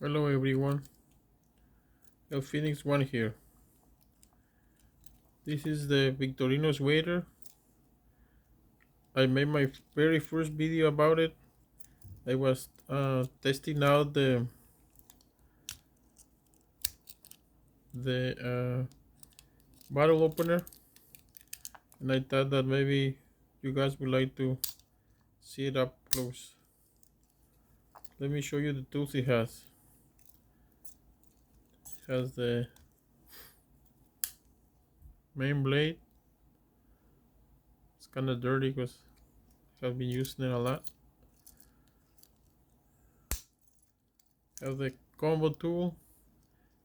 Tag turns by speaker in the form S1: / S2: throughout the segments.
S1: Hello everyone, El Phoenix One here. This is the Victorinox Waiter. I made my very first video about it. I was testing out the bottle opener, and I thought that maybe you guys would like to see it up close. Let me show you the tools it has. It has the main blade. It's kind of dirty because I've been using it a lot. Have the combo tool.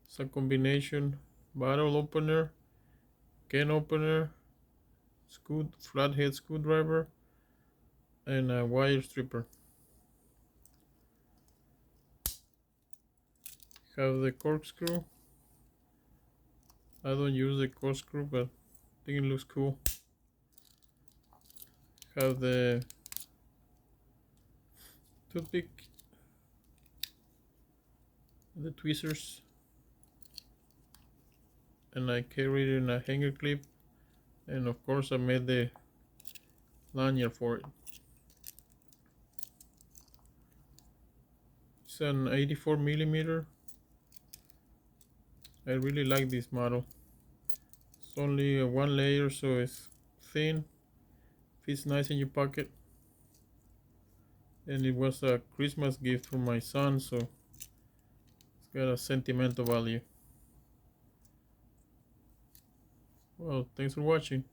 S1: It's a combination bottle opener, can opener, flathead screwdriver, and a wire stripper. Have the corkscrew. I don't use the corkscrew, but I think it looks cool. Have the toothpick, the tweezers, and I carry it in a hanger clip, and of course I made the lanyard for it. It's an 84 millimeter. I really like this model. It's only one layer, so it's thin, fits nice in your pocket, and it was a Christmas gift from my son, so it's got a sentimental value. Well, thanks for watching.